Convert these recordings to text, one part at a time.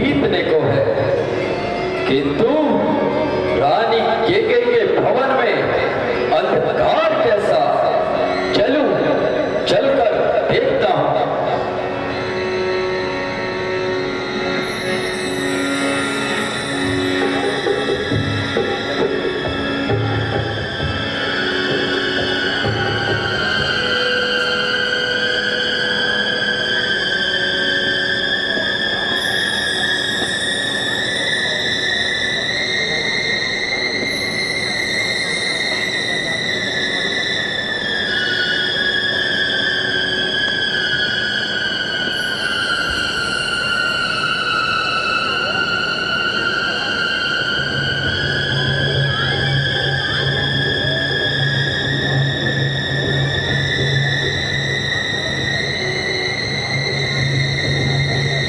जीतने को है, किंतु रानी केकई के भवन में अंधकार कैसा, चलूं, चलकर देखता हूं।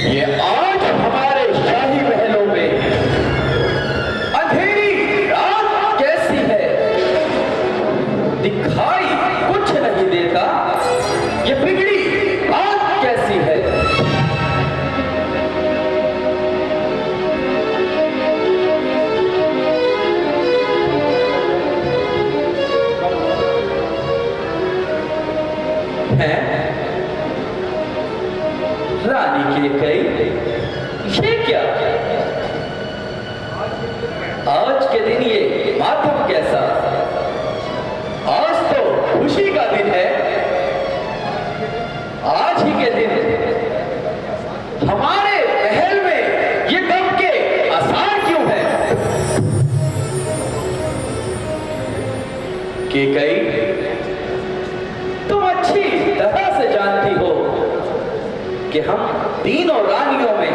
ये आज हमारे शाही महलों में अंधेरी रात कैसी है, दिखाई कुछ नहीं देता, ये बिगड़ी बात कैसी है। रानी केकई, ये क्या, आज के दिन ये मातम कैसा, आज तो खुशी का दिन है, आज ही के दिन हमारे महल में ये गम के आसार क्यों है। केकई, तुम अच्छी तरह से जानती हो कि हम तीनों रानियों में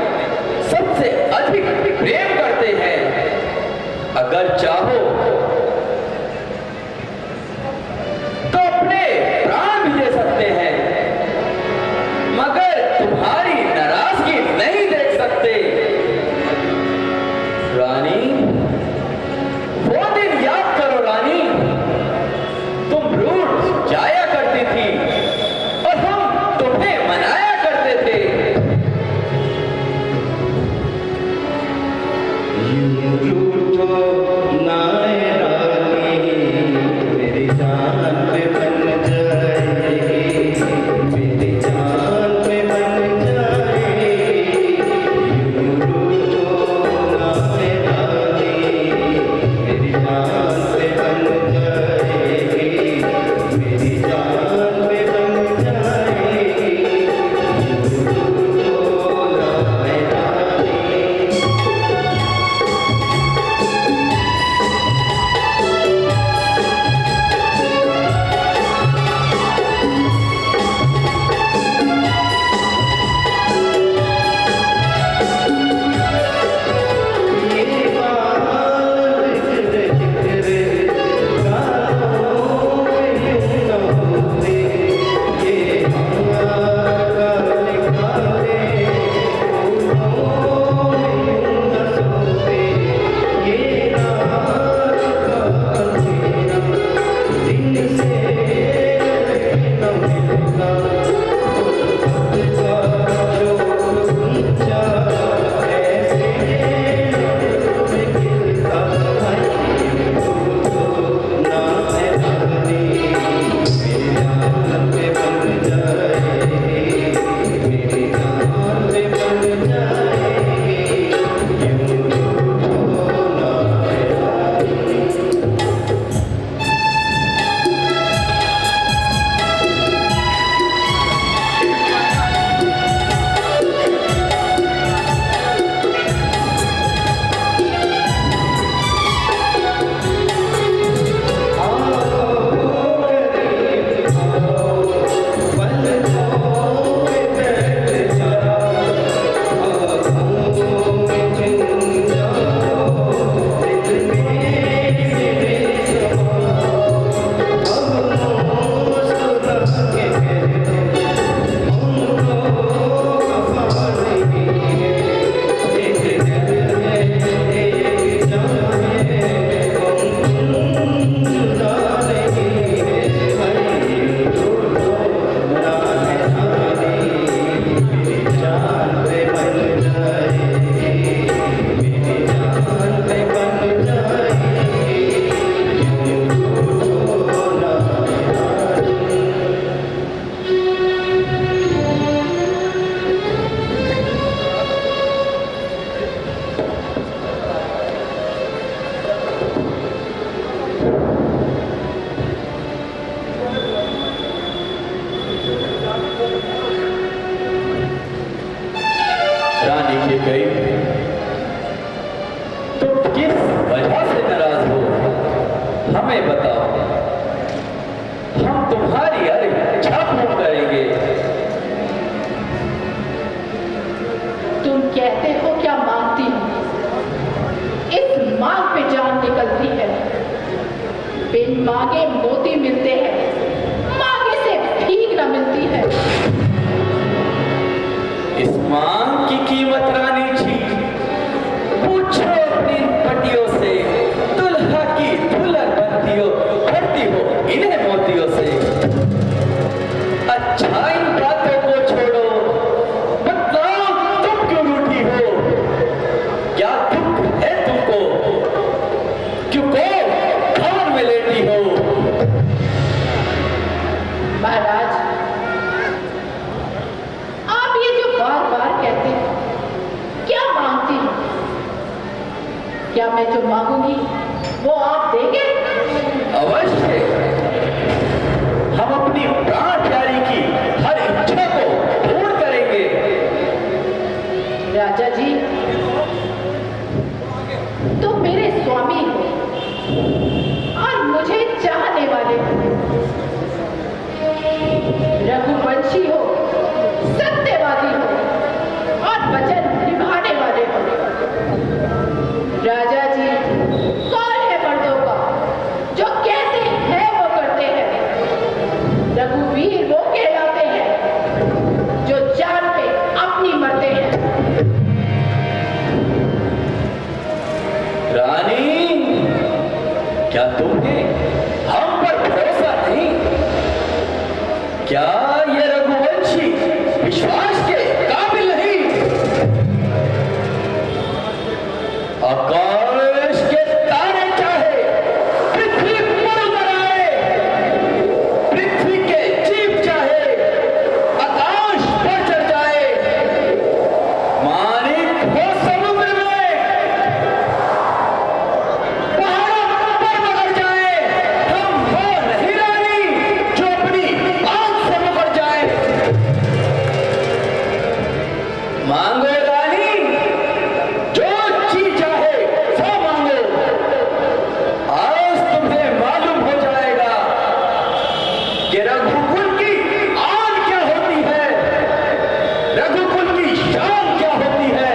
सबसे अधिक प्रेम करते हैं। अगर चाहो तो अपने प्राण भी दे सकते हैं, मगर तुम्हारी नाराजगी नहीं देख सकते। रानी, वो दिन याद करो रानी, तुम रूठ जाया करती थी और हम तुम्हें मनाया करते थे। वजह से नाराज हो, हमें बताओ, हम तुम्हारी हर इच्छा पूर्ण करेंगे। तुम कहते हो क्या मांगती हो? इस मांग पे जान निकलती है। बिन मांगे मोती मिलते हैं, मांगे से भीख न मिलती है। इस मांग की कीमत रानी जी पूछो अपनी पटियों से, दुल्हा की दुल्हन बनती हो, भरती हो इन्हें मोतियों से। अच्छा इन बातों को छोड़ो, बताओ तुम क्यों रूठी हो? क्या दुख है तुमको? क्यों को भवन में लेटी हो? महाराज, आप ये जो बार बार कहते हैं, क्या मांगती हो? क्या मैं जो मांगूंगी वो आप देंगे? अवश्य, हम अपनी प्राण प्यारी की हर इच्छा को पूर्ण करेंगे। राजा जी, तुम मेरे स्वामी हो और मुझे चाहने वाले हो। रघुवंशी हो, सत्यवादी हो और वचन निभाने वाले हो। राजा जी, कौन है मर्दों का जो कहते हैं वो करते हैं? रघुवीर वो कहलाते हैं जो जान पे अपनी मरते हैं। रानी, क्या तुम्हें हम पर भरोसा नहीं? क्या ये रघुवंशी विश्वास के काबिल नहीं? आकाश के तारे चाहे पृथ्वी पर उतर आए, पृथ्वी के जीव चाहे आकाश पर चढ़ जाए, मानिक हो समुद्र में, पहाड़ों पर मगर जाए, हम हो नहीं रानी जो अपनी आंख से मुकर जाए। मांगो रानी, जो चीज चाहे सो मांगो। आज तुम्हें मालूम हो जाएगा कि रघुकुल की आन क्या होती है, रघुकुल की शान क्या होती है।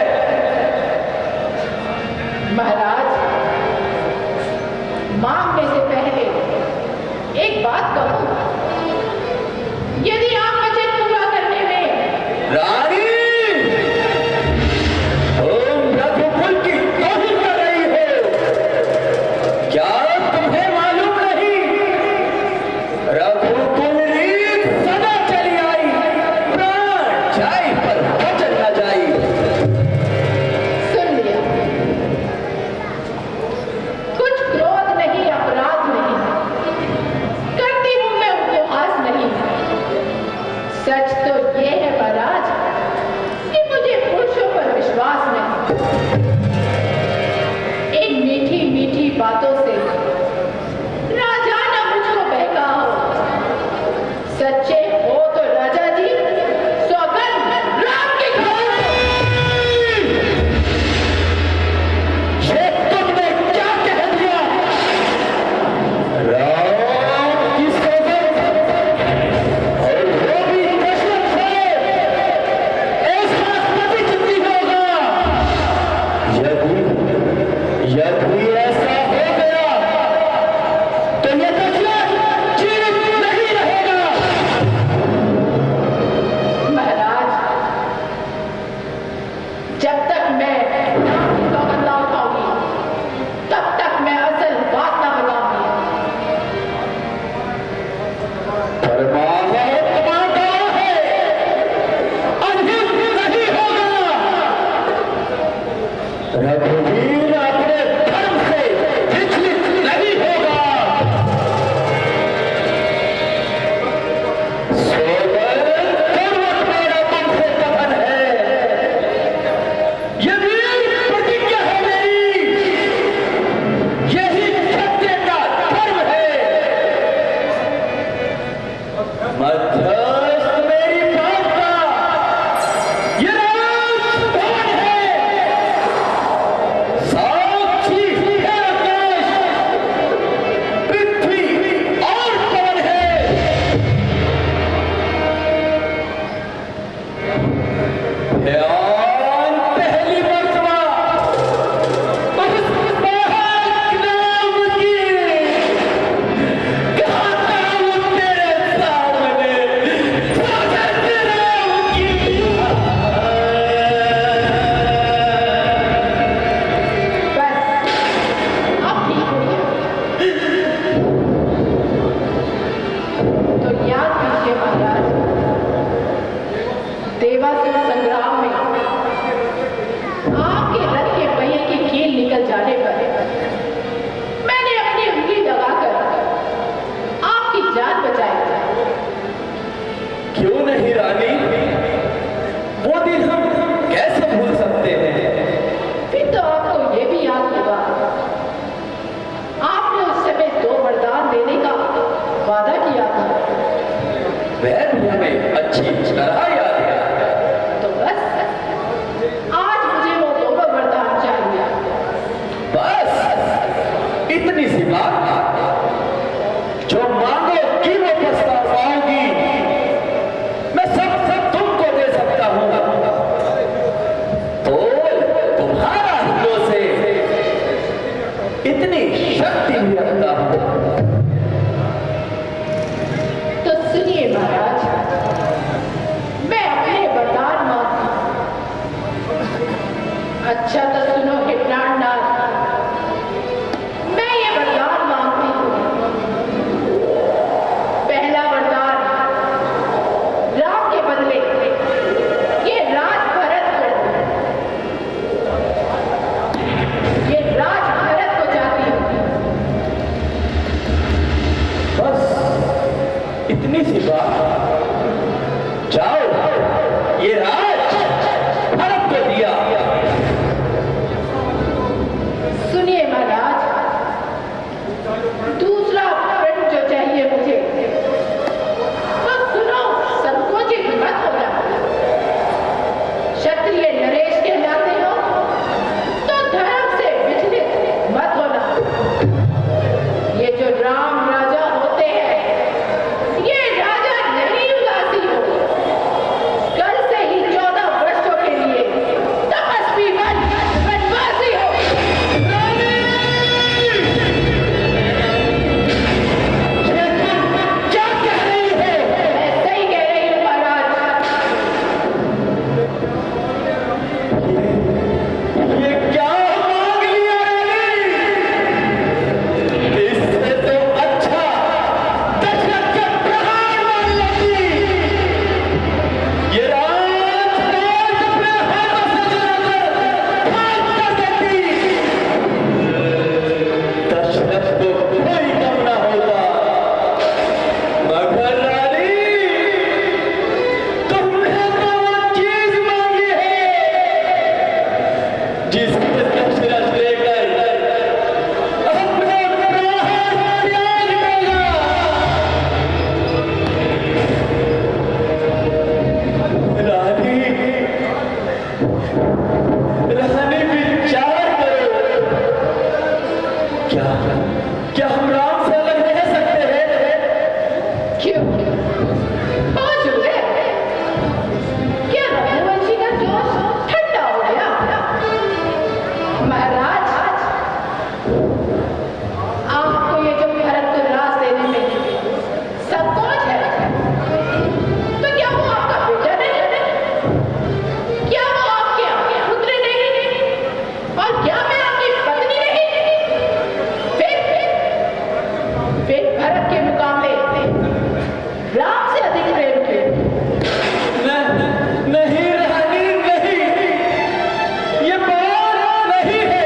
महाराज, मांगने से पहले एक बात कहूं। यदि आप मुझे पूरा करने में रानी, तुम रघुकुल की तौहीन कर रही हो। क्या तुम्हें मालूम नहीं, रघुकुल रीत सदा चली आई, प्राण जाए पर वचन न जाई। सुन लिया। कुछ क्रोध नहीं, अपराध नहीं, करती हूं मैं उपहास नहीं। सच तो ये है महाराज कि मुझे पुरुषों पर विश्वास नहीं। इन मीठी मीठी बातों से राजा ना मुझको बहकाओ। सच्चे हो तो राजा जी सौगंध राम की खाओ। ये तुमने क्या कह दिया? राम की सौगंध, और वो भी दशरथ से, ऐसा कभी जिंदगी होगा। यदि ऐसा हो गया तो ये दशरथ जीवित नहीं रहेगा। महाराज, जब तक मैं राम की सौगंध ना उठाऊंगी तब तक मैं असल बात ना बताऊंगी। परमात्मा का है, अनहित नहीं होगा। रघुवीर अपने धर्म से विचलित नहीं होगा। सौगंध पूर्वक मेरा तुमसे कथन है, यदि प्रतिज्ञा है मेरी, यही सत्य का धर्म है। मध्यस्थ मेरी बात का ये राजभवन है। पहली मर्तबा उस पाक नाम की गाता हूँ तेरे सामने, स्वागत नाम की। बस अब ठीक हो गया। तो याद कीजिए महाराज, देवासुर संग्राम में आपके रथ के पहिए की कील निकल जाने पर मैंने अपनी उंगली लगाकर आपकी जान बचाई थी। क्यों नहीं रानी, वो दिन हम कैसे भूल सकते हैं। फिर तो आपको ये भी याद होगा, आपने उस समय 2 वरदान देने का वादा किया था। वह भी हमें अच्छी तरह याद है। तो बस आज मुझे वो दोनों वरदान चाहिए। बस इतनी सी बात, जो मांगो कि वो प्रस्ताव पाऊंगी, मैं सब तुमको दे सकता हूं। तो तुम्हारा हितों से इतनी शक्ति भी रखता हूं। तो सुनिए महाराज, मैं अपने वरदान मांगती हूं। अच्छा तो सुनो हिटनाथ, मैं ये वरदान मांगती हूँ। पहला वरदान, राम के बदले ये राज भरत को चाहती हूँ। बस इतनी सी बात, जाओ ये राज भरत को दिया। सुनिए महाराज, दूसरा वरदान जो चाहिए मुझे, तो सुनो, संकोचित मत होना। क्षत्रिय नरेश कहलाते हो तो धर्म से विचलित मत होना। ये जो राम राजा होते हैं, ये राजा नहीं उदासी हो। कल से ही 14 वर्षों के लिए तपस्वी वनवासी हो। क्या कह रही है? मैं सही कह रही हूँ महाराज। ये क्या मांग लिया रानी? इससे तो अच्छा दशरथ के प्रहार मांग लेती। ये राजपाट अपने हाथों से जलाकर खाक कर देती। दशरथ को कोई गम न होता। मगर रानी, तुमने तो वो चीज मांगी है जिससे दशरथ लेकर अपने प्राण त्याग देगा। रानी, रानी विचार करो। क्या हम राम से अलग रह सकते हैं? क्यों? पहुंच गए? क्या रघुवंशी का जोश ठंडा हो गया? महाराज, आपको ये जो भरत को राज देने में संकोच है, तो क्या वो आपका बेटा नहीं? क्या वो आपके पुत्र नहीं? और क्या मैं आपकी पत्नी नहीं? फिर भरत के मुकाबले राम से अधिक प्रेम क्यों? नहीं रानी, नहीं, ये बात नहीं है।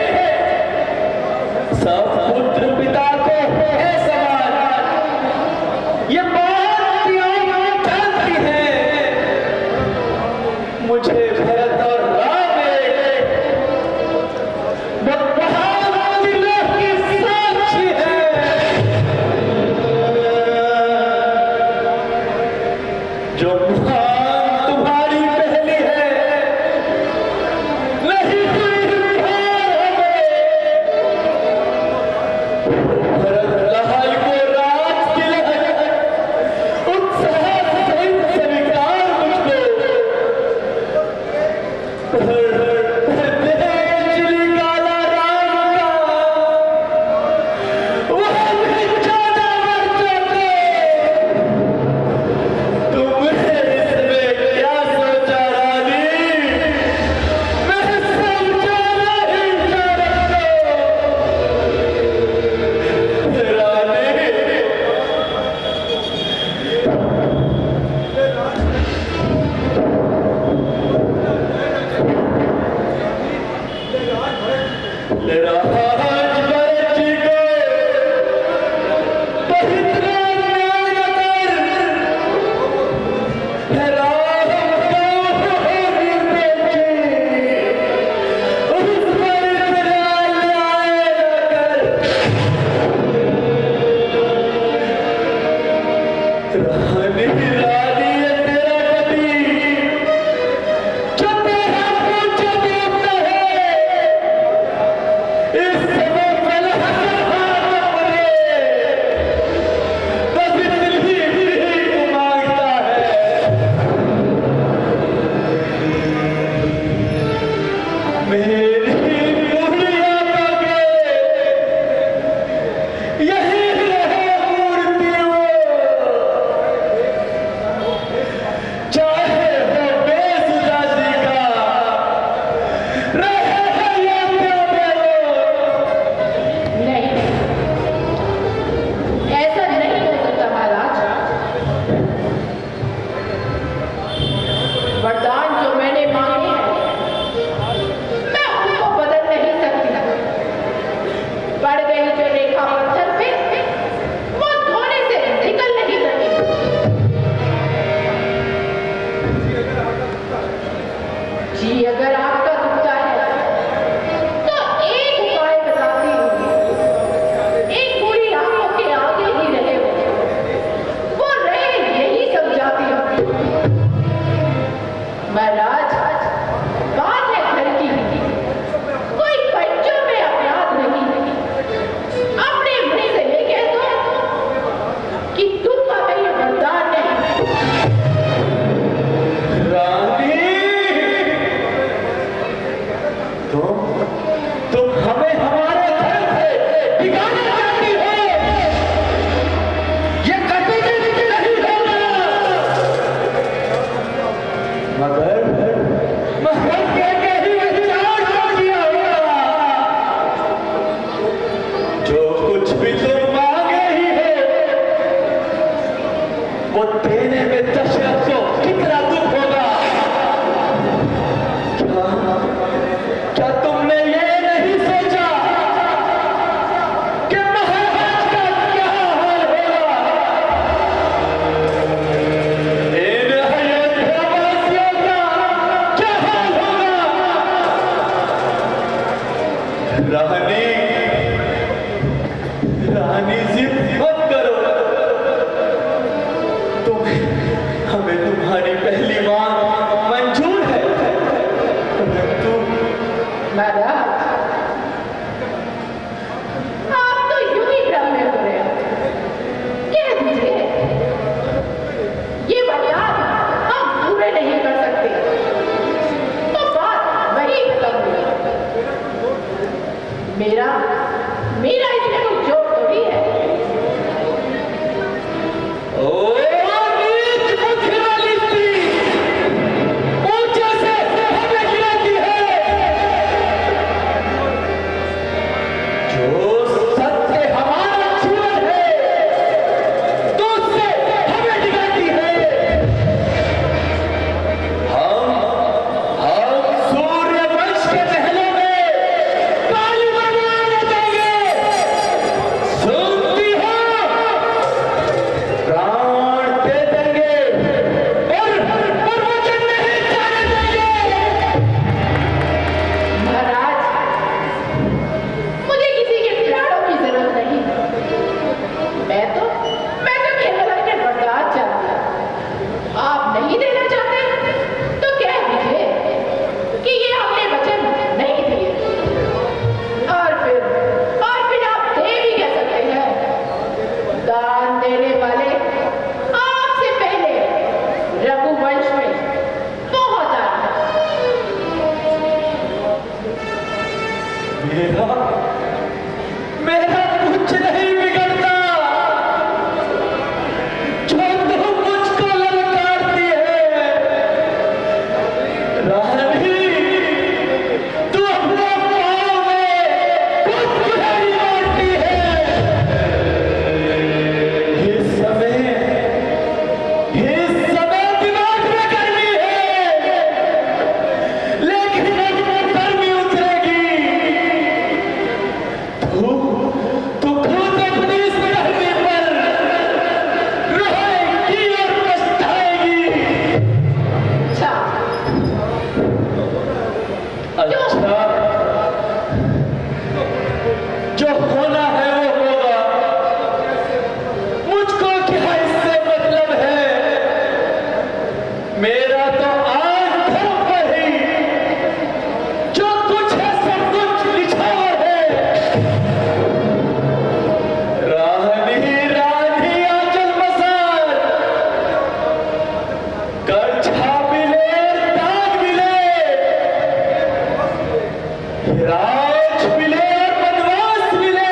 राज मिले और वनवास मिले,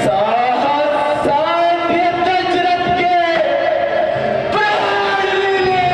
साहस साध्य दशरथ के प्राण मिले।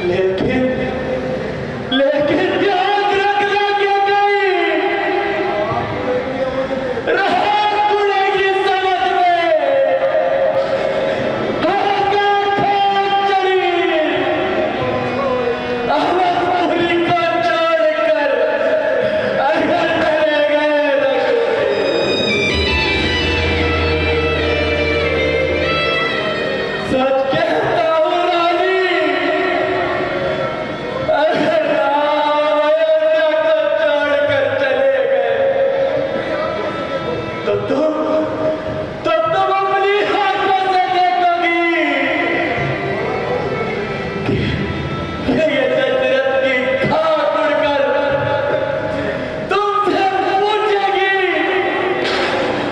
लेकिन लेकिन याद रखना क्या गई राहत पड़ेगी समझ में, होगा खोज शरीर अवधपुरी को छोड़कर अगर चले गए सच कहता हूँ रानी, अगर राम अयोध्या को छोड़कर चले गए तो तुम अपनी आंखों से देखोगी कि ये दशरथ की खाक उड़कर तुमसे पूछेगी,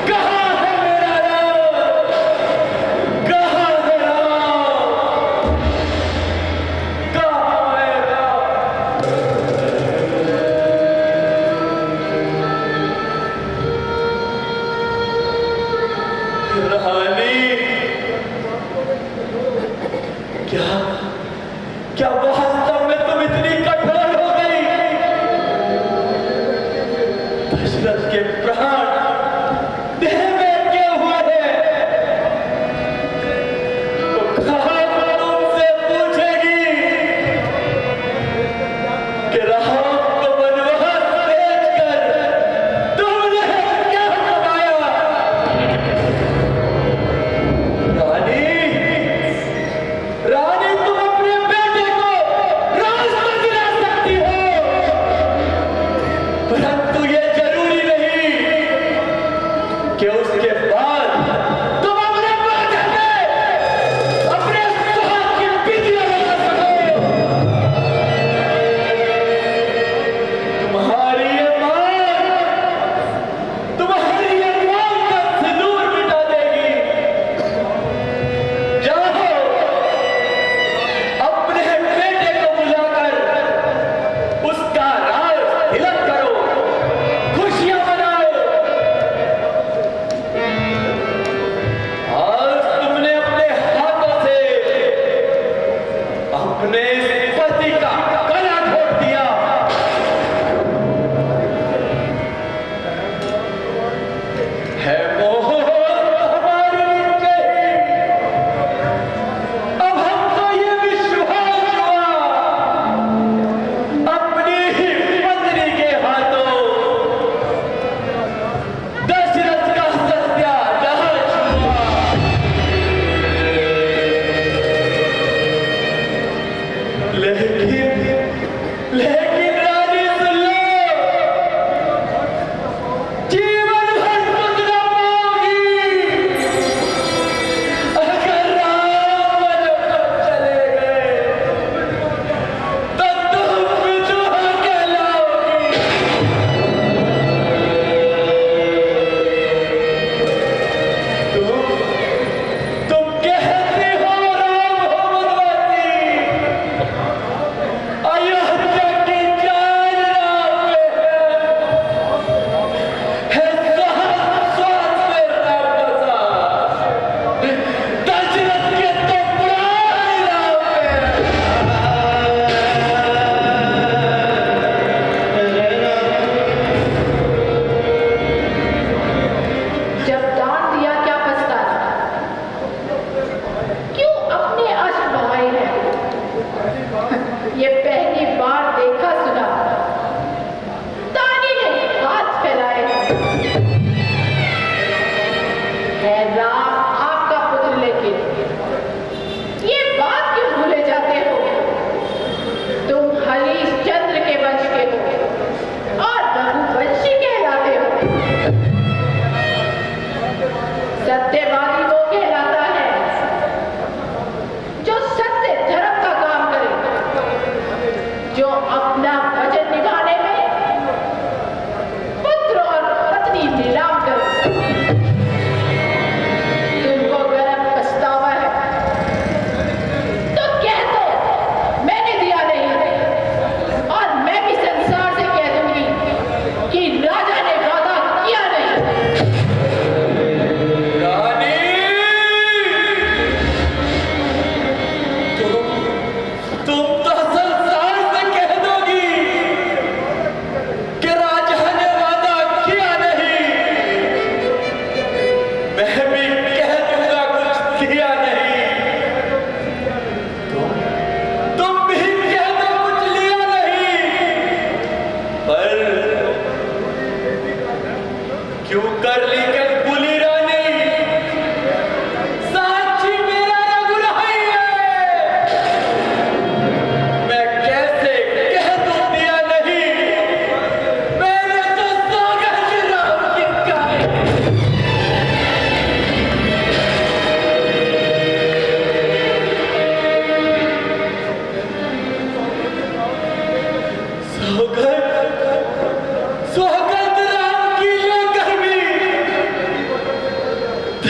कहाँ है मेरा राम, कहाँ है राम, कहाँ है राम। रानी, क्या क्या वास्तव में तुम इतनी कठोर हो गई? दशरथ के प्राण देह में क्या हुआ है? तो कहाँ तुमसे पूछेगी कि राम को वनवास भेजकर तुमने क्या कमाया? रानी, रानी तुम अपने बेटे को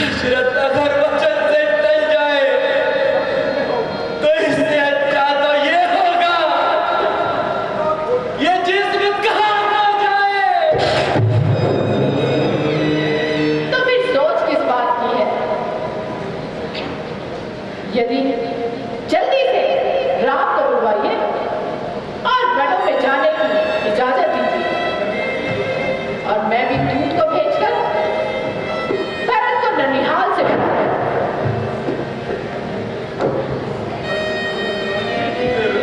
दशरथ अगर वचन से टल जाए तो इससे अच्छा तो ये होगा ये जिस्म कहाँ ना जाए। तो फिर सोच किस बात की है? यदि जल्दी से राम को बुलवाइए और गढ़ों में जाने की इजाजत दीजिए और मैं भी दूत को भेजकर भरत को ननिहाल से बुला लाऊं।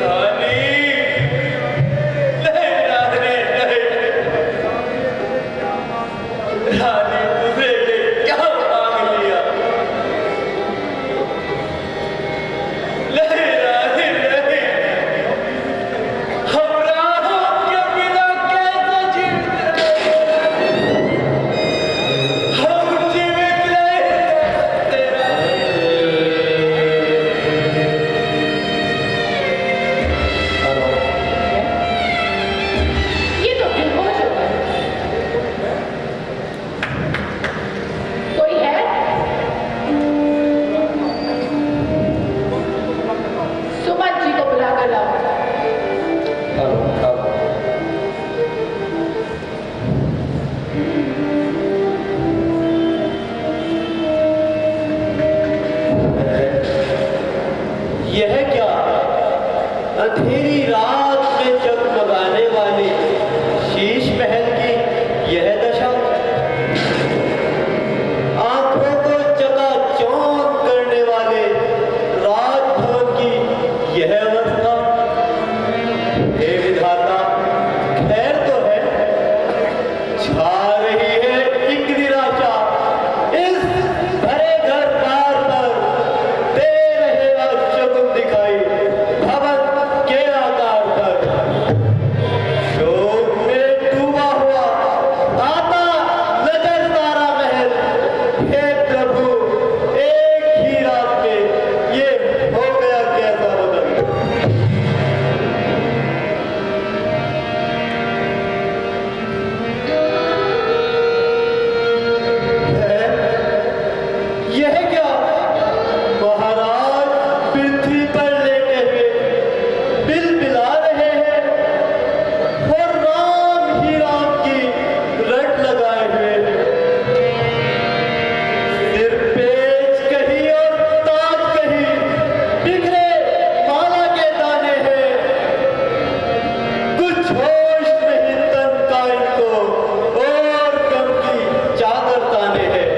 रानी नहीं रानी नहीं रानी तुझे ये क्या मांग लिया। नहीं रानी नहीं हम राहों के बिना कैसे जीते हम जीवित नहीं तेरा ये तो बेहोश हो गए। कोई है? सुमन जी को बुला कर लाओ। यह क्या अंधेरी रात में जगमगाने वाले शीश महल की यह दशा, आंखों को चकाचौंध करने वाले राजभवन की यह अवस्था। हे विधाता खैर तो है, छा रही है एक निराशा इस भरे घर द्वार पर। दे रहे शगुन दिखाई भवन के आकार पर। शोक में डूबा हुआ आता नजर सारा महल। हे प्रभु एक ही रात में ये हो गया कैसा बदल। यह क्या महाराज पृथ्वी पर लेटे हुए बिलबिला रहे हैं और राम ही राम की रट लगाए हुए हैं। सिर पेच कहीं और ताज कहीं बिखरे माला के दाने हैं। कुछ होश नहीं तन का इनको और गम की चादर ताने हैं।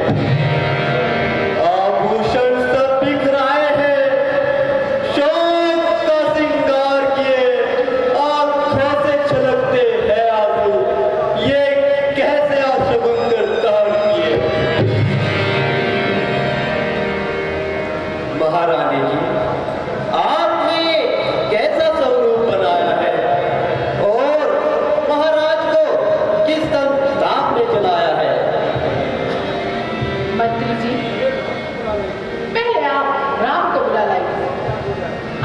आभूषण सब बिखराए हैं, शोक का श्रृंगार किए आंखों से छलकते हैं आंसू। ये कैसे अशगुन करतार किए। महारानी जी आपने कैसा स्वरूप बनाया है और महाराज को किस संताप में चलाया है। मंत्री जी, पहले आप राम को बुला लाइए।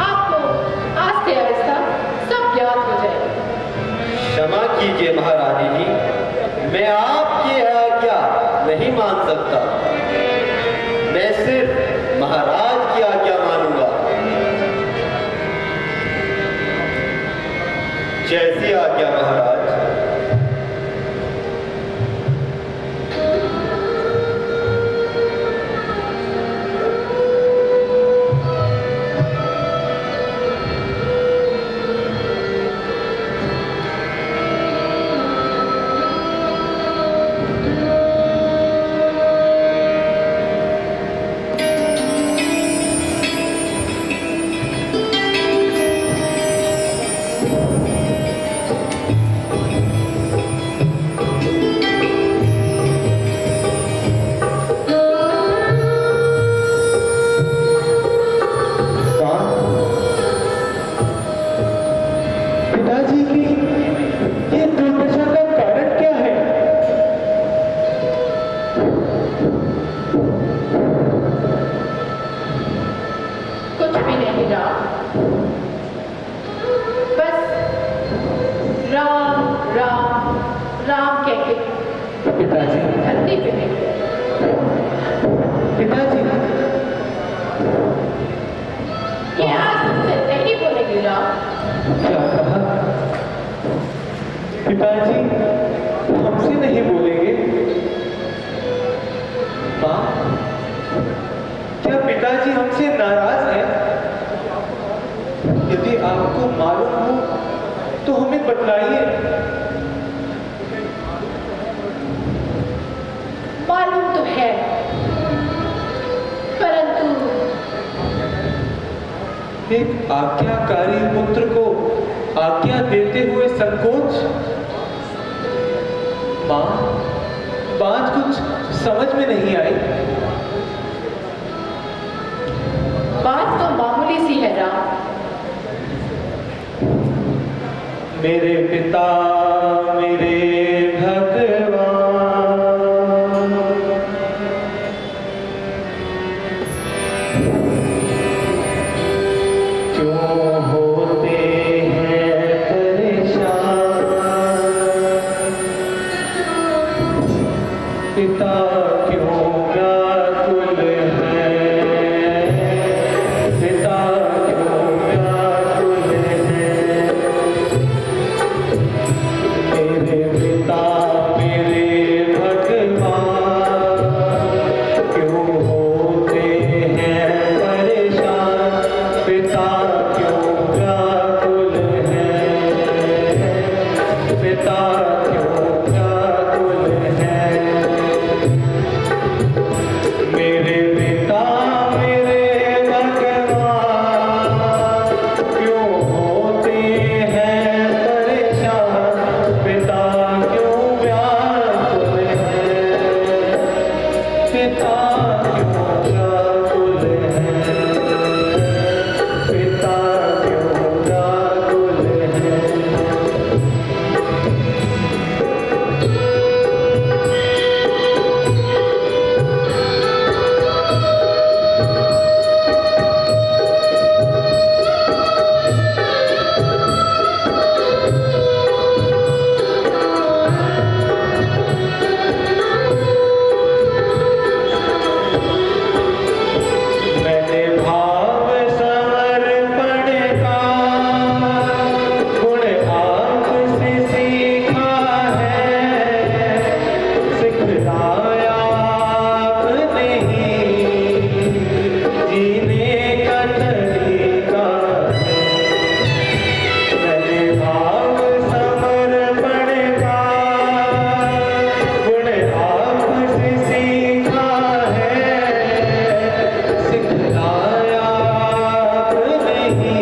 आपको आस्ते आहिस्ता सब ज्ञात हो जाएगा। क्षमा कीजिए महारानी जी, मैं आपकी आज्ञा नहीं मान सकता। मैं सिर्फ महाराज की आज्ञा मानूंगा। जैसी आज्ञा महाराज। राम कहके पिताजी धरती पे मिले। पिताजी, ये आज तुमसे नहीं बोलेगी राम। क्या कहा? पिताजी हमसे नहीं बोलेंगे? माँ, क्या पिताजी हमसे नाराज हैं? यदि आपको मालूम हो तो हमें बतलाइए। मालूम तो है, परंतु एक आज्ञाकारी पुत्र को आज्ञा देते हुए संकोच। माँ, बात कुछ समझ में नहीं आई। बात तो मामूली सी है राम। मेरे पिता, मेरे भगवान, क्यों होते हैं परेशान? पिता क्यों व्याकुल है? पिता क्यों व्याकुल है? मेरे पिता, मेरे भगवान, क्यों होते हैं परेशान? पिता क्यों व्याकुल है? पिता क्यों व्याकुल है? मेरे पिता, मेरे भगवान, क्यों होते हैं परेशान? पिता क्यों व्याकुल है? पिता क्यों व्याकुल है? पिता क्यों व्याकुल है? मैंने भाव समर्पण का गुण आपसे सीखा है। सिखलाया आपने ही जीने का तरीका है। मैंने भाव समर्पण का गुण आपसे सीखा है। सिखलाया आपने ही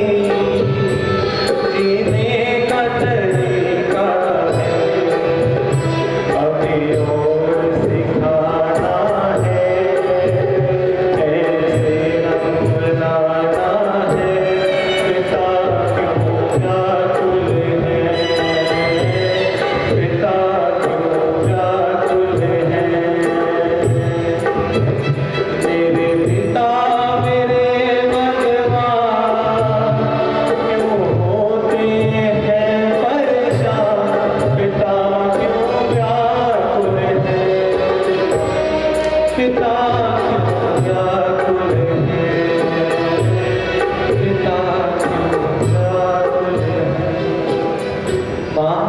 जीने का तरीका है। अभी और सिखाना है, ऐसे रंग लाना है। पिता क्यों व्याकुल है? पिता क्यों व्याकुल है? मेरे पिता, मेरे भगवान, क्यों होते हैं परेशान? पिता क्यों व्याकुल है? पिता क्यों व्याकुल है? पिता क्यों व्याकुल है? माँ,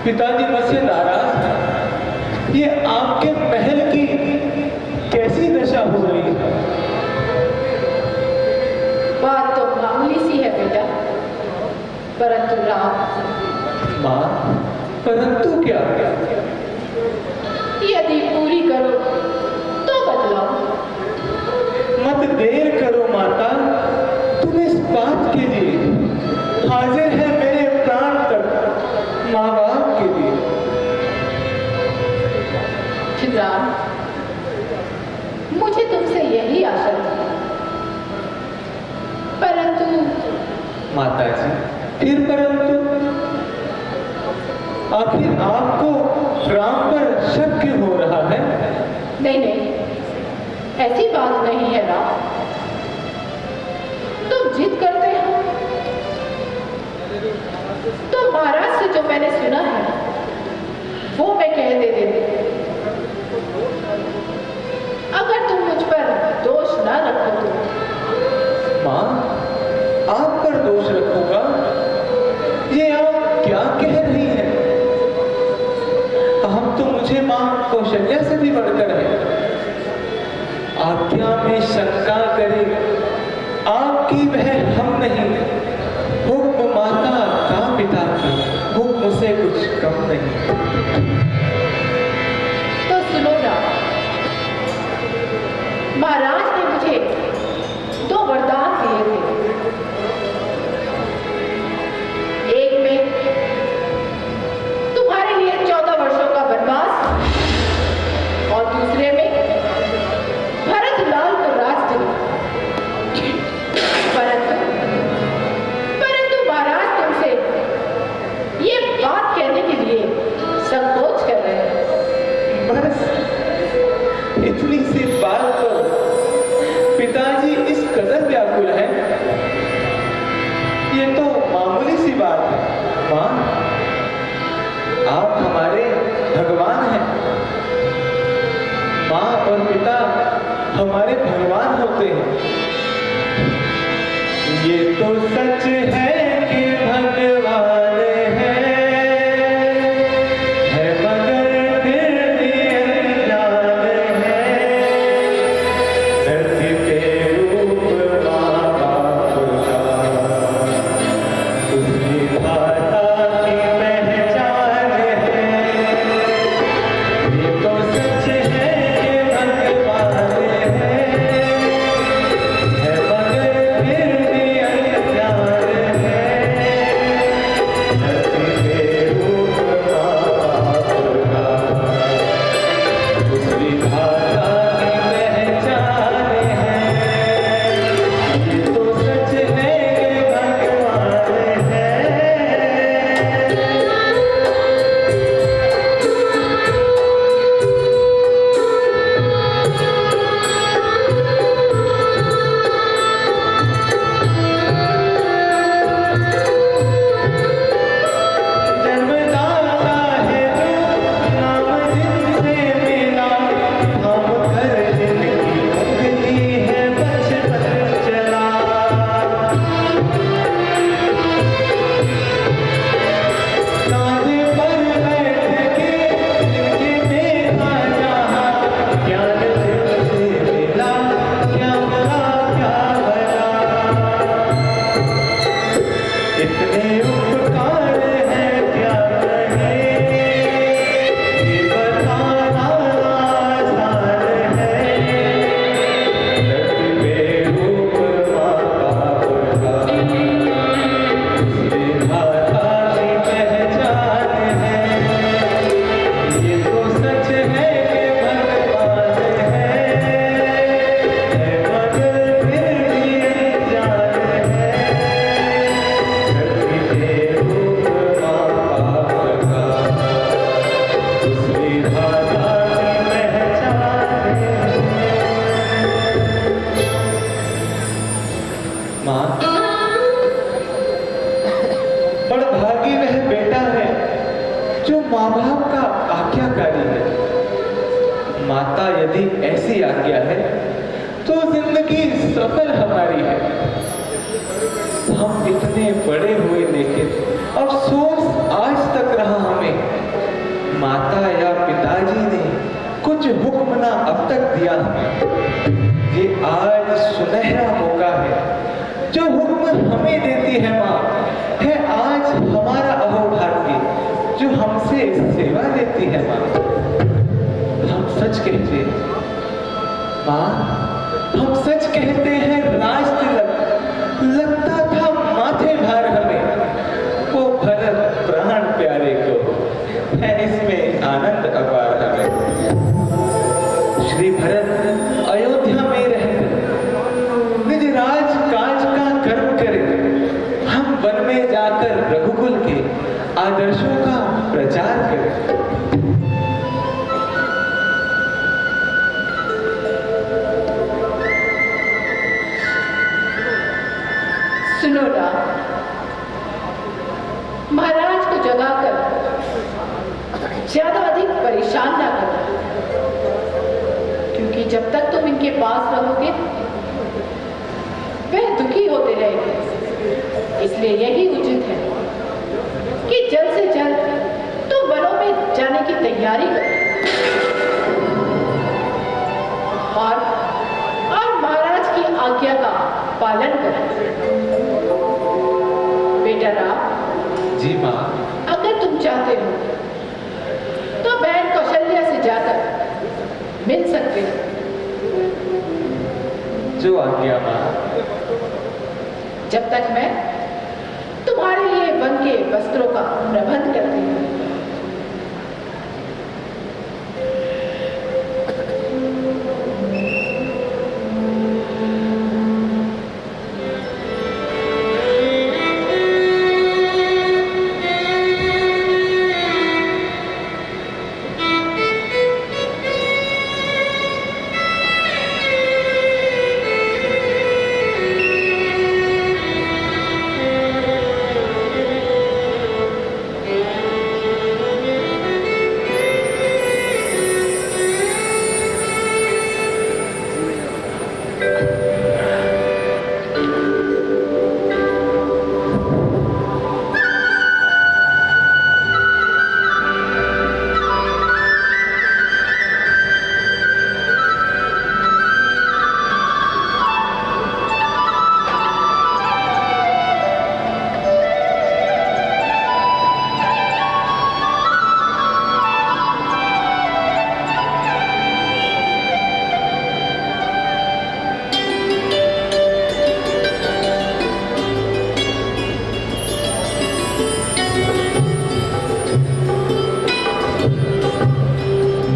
पिताजी मुझसे नाराज हैं। ये आपके महल की कैसी दशा हो रही है? बात तो मामूली सी है बेटा, परंतु राम, माँ, परंतु क्या? यदि पूरी करो तो बतलाओ। मत देर करो माता, तुम इस बात के लिए हाजिर है मेरे प्राण तक, माँ बाप के लिए। राम, मुझे तुमसे यही आशा थी, परंतु माता जी, फिर परंतु? आखिर आपको राम पर शक क्यों हो रहा है? नहीं नहीं, ऐसी बात नहीं है राम। तुम जिद करते हो तो महाराज से जो मैंने सुना है वो मैं कह देती हूँ। बढ़कर है। आज्ञा में शंका करे आपकी वह हम नहीं, हुक्म माता का पिता की, हुक्म से कुछ कम नहीं। तो सुनो ना, महाराज ने मुझे 2 वरदान दिए थे। एक में तुम्हारे लिए 14 वर्षों का वनवास और दूसरे में भरत लाल को राज्य। परंतु महाराज तुमसे ये बात कहने के लिए संकोच कर रहे हैं। बस इतनी सी बात पर पिताजी इस कदर व्याकुल है, ये तो मामूली सी बात है। मां, आप हमारे भगवान हैं। मां और पिता हमारे भगवान होते हैं। ये तो सच है कि भगवान है मगर फिर भी अनजान है। धरती पे रूप माँ बाप का उसकी भाषा की पहचान है। ये तो सच है कि भगवान है मगर फिर भी अनजान है। धरती पे रूप माँ बाप का उसकी भाषा की पहचान है। ये तो सच है कि भगवान है। जन्मदाता है जो नाम जिनसे मिला, हम घर जिनकी उंगली है बचपन चला। कांधे पर बैठ के जिनके देखा जहाँ, ज्ञान जिनसे मिला क्या बुरा क्या भला। इतने उपकार है क्या कहे, ये बताना आसान है। धरती पे रूप माँ बाप का उसकी भाषा की पहचान है। ये तो सच है कि भगवान है मगर फिर भी अनजान है। धरती पे रूप माँ बाप का उसकी भाषा की पहचान है। माँ, बड़भागी वह बेटा है जो माँ बाप का आज्ञाकारी है। माता यदि ऐसी आज्ञा है तो जिंदगी सफल हमारी है। हम इतने बड़े हुए लेकिन अफसोस आज तक रहा हमें, माता या पिताजी ने कुछ हुक्म ना अब तक दिया हमें। ये आज सुनहरा मौका है जो हुक्म हमें देती है माँ, है आज हमारा अहोभाग्य जो हमसे सेवा लेती है माँ। हम सच कहते हैं माँ, हम सच कहते हैं राज तिलक लगता था माथे भार हमें, वो भरत प्राण प्यारे को है इसमें आनंद अपार हमें। श्री भरत अयोध्या में रहकर निज राज काज का कर्म करें, हम वन में जाकर रघुकुल के आदर्शों का प्रचार करें। सुनो ना, महाराज को जगाकर ज्यादा अधिक परेशान ना करो, क्योंकि जब तक तुम इनके पास रहोगे वह दुखी होते रहेंगे। इसलिए यही उचित है कि जल्द से जल्द तुम वनों में जाने की तैयारी करो। पालन करें। बेटा राम, जी माँ। अगर तुम चाहते हो तो बहन कौशल्या से जाकर मिल सकते हो। जो आज्ञा माँ। जब तक मैं तुम्हारे लिए वन के वस्त्रों का प्रबंध करती हूँ।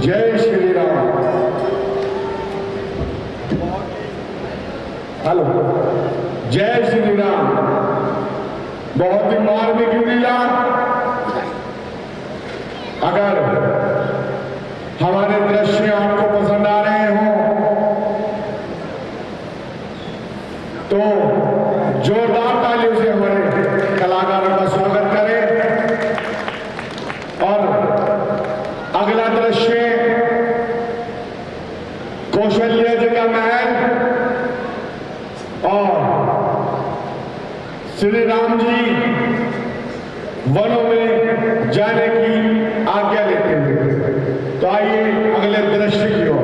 जय श्री राम। हेलो, जय श्री राम। बहुत ही मार्मिक लीला। अगर हमारे दृश्य आपको पसंद आ रहे हों तो जोरदार तालियों से हमारे कलाकारों का स्वागत करें। और अगला दृश्य कौशल्या जी का महल और श्री राम जी वनों में जाने की आज्ञा लेते हुए। तो आइए अगले दृश्य की ओर।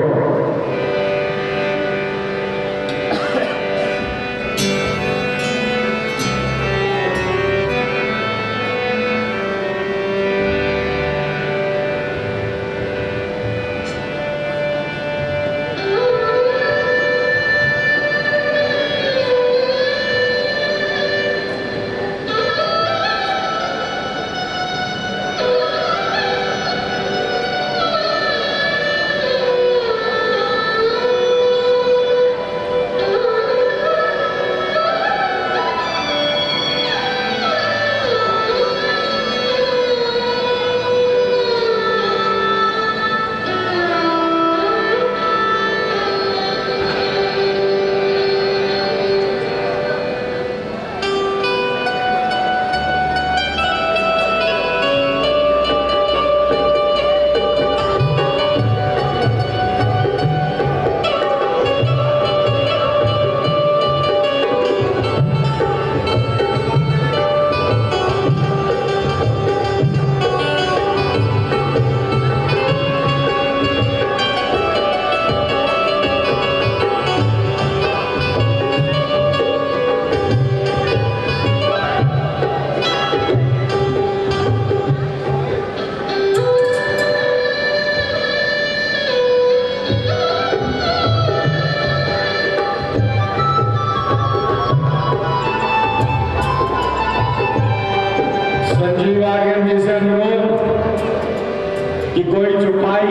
कि कोई चौपाई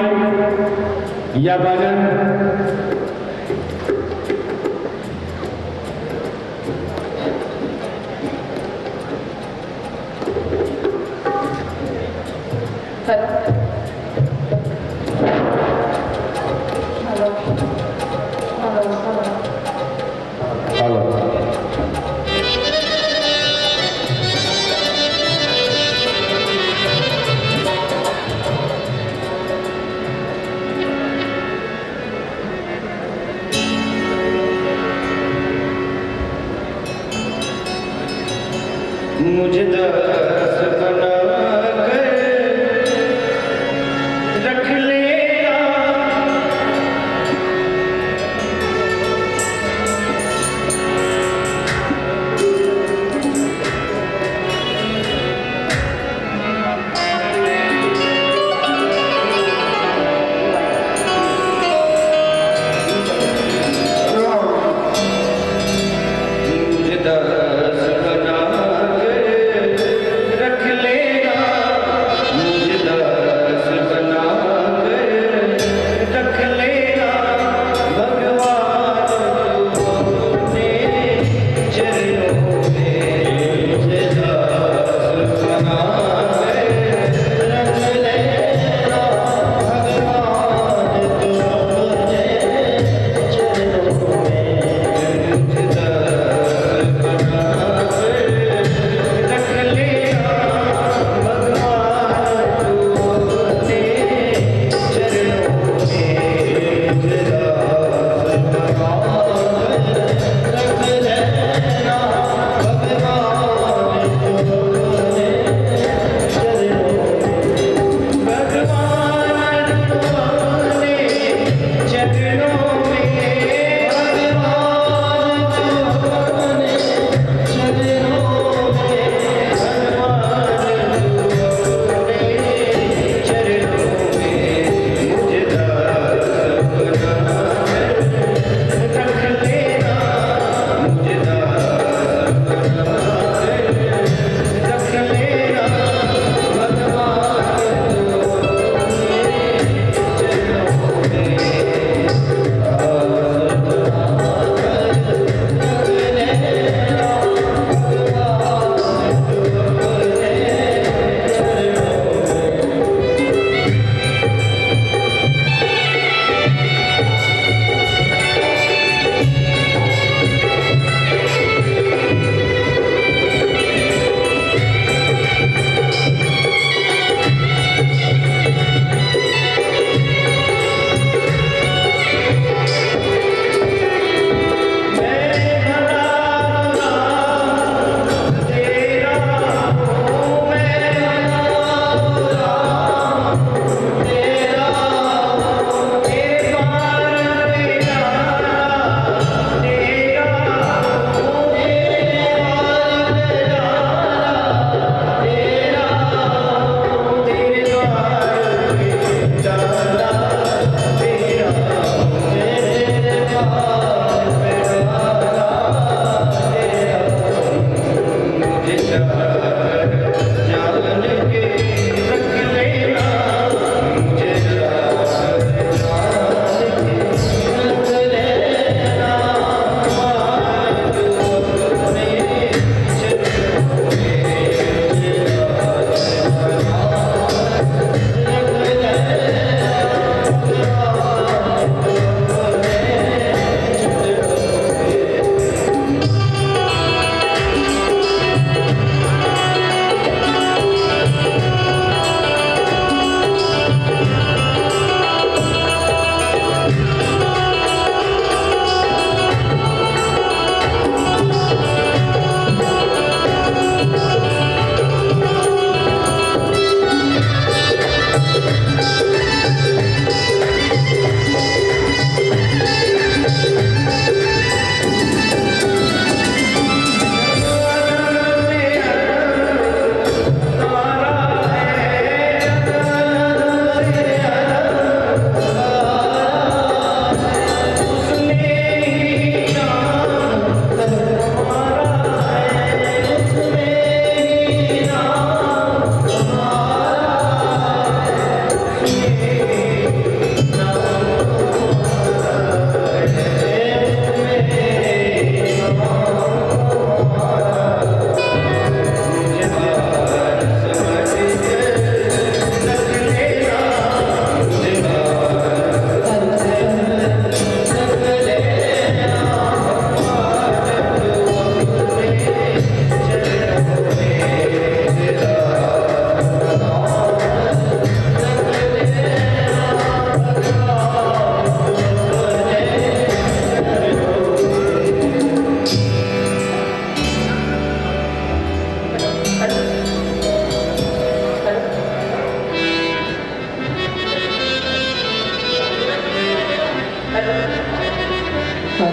या भजन मुझे दास बना कर रख लेना, जी मैं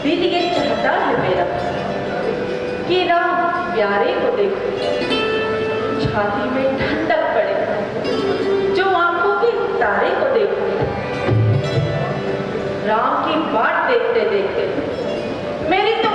दिल ये चाहता है मेरा कि ना प्यारे को देखो, छाती में ठंडक पड़े, जो आंखों के तारे को देखो, राम की बाट देखते देखते मेरी तो